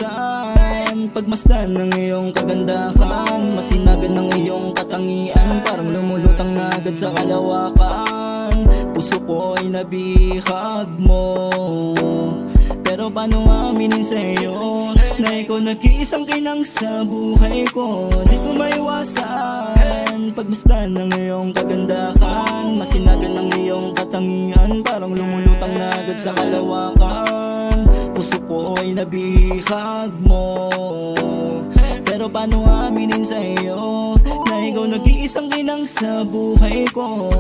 maiwasan pagmasdan ng iyong kagandahan, masinagan ng iyong katangian, parang lumulutang na agad sa kalawakan. Puso ko'y nabihag mo, pero paano aminin sa'yo na ikaw nag-iisang kinang sa buhay ko? Di ko maiwasan pagmasdan ng iyong kagandahan, masinagan ng iyong katangian, parang lumulutang na agad sa kalawakan. Puso ko'y nabihag mo, pero paano aminin sa'yo na ikaw nag-iisang kinang sa buhay ko?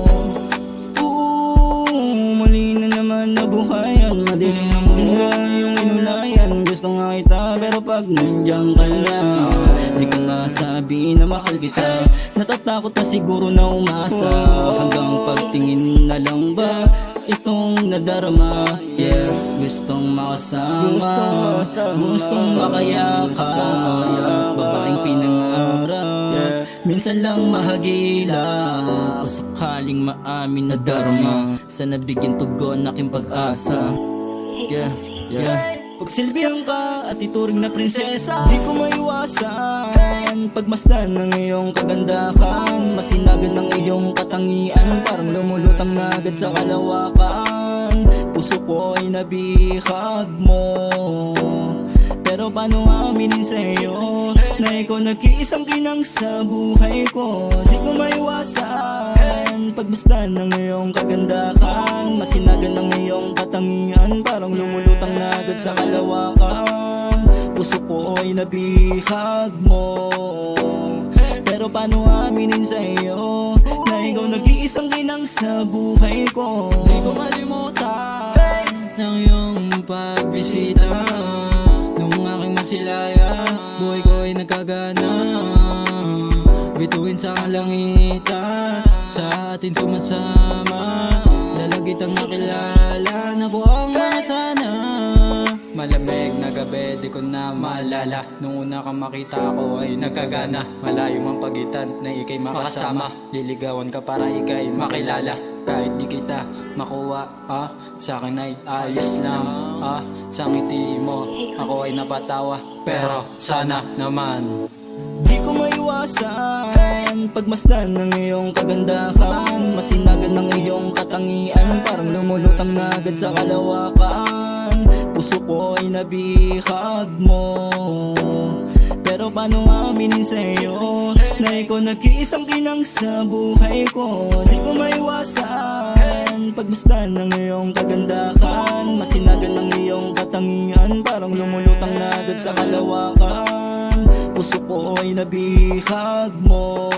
Mali na naman na buhayan, madilim na muna yung inulayan. Gusto nga kita pero pag nandiyan ka na, di ko nga sabi na mahal kita. Natatakot na siguro na umasa, hanggang pagtingin na lang ba itong nadarama? Yeah, gustong makasama, gustong makayakap, babaeng pinangarap, minsan lang mahagila. O sakaling maamin na darma, sana bigyan tugon aking pag-asa. Pagsilbihan ka at ituring na prinsesa, di ko maiwasan pagmasdan ng iyong kagandahan, masinagan ng iyong katangian, parang lumulutang na agad sa kalawakan. Puso ko'y nabihag mo, pero paano aminin sa'yo na ikaw nag-iisang kinang sa buhay ko? Di ko maiwasan pagmasdan ng iyong kagandahan, masinagan ng iyong katangian, parang lumulutang na agad sa kalawakan. Puso ko'y nabihag mo, pero paano aminin sa'yo na ikaw nag-iisang kinang sa buhay ko? Di ko malimutan ng iyong pagbisita, nung aking masilaya, buhay ko ay nagkagana. Bituin sa kalangitan, sa atin sumasama, dalagitang nakilala na buong mga sana. Malamig na gabi, di ko na maalala, nung una kang makita ko ay nagkagana. Malayo mang pagitan na ikay makasama, liligawan ka para ikay makilala. Kahit di kita makuha, sa akin ay ayos lang, sa ngiti mo ako ay napatawa, pero sana naman. Di ko maiwasan pagmasdan ng iyong kagandahan, masinagan ng iyong katangian, parang lumulutang na agad sa kalawakan. Puso ko'y nabihag mo, pero paano aminin sa'yo na ikaw nag-iisang kinang sa buhay ko? Di ko maiwasan pagmasdan ng iyong kagandahan, masinagan ng iyong katangian, parang lumulutang na agad sa kalawakan. Puso ko'y nabihag mo,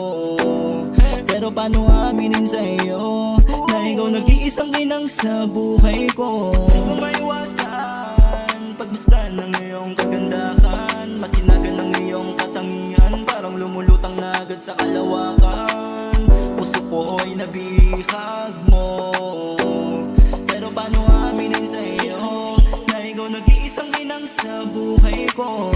pero paano aminin sa'yo na ikaw nag-iisang kinang sa buhay ko? Di ko maiwasan pagmasdan ng iyong kagandahan, masinagan ng iyong katangian, parang lumulutang na agad sa kalawakan. Puso ko'y nabihag mo, pero paano aminin sa'yo na ikaw nag-iisang kinang sa buhay ko?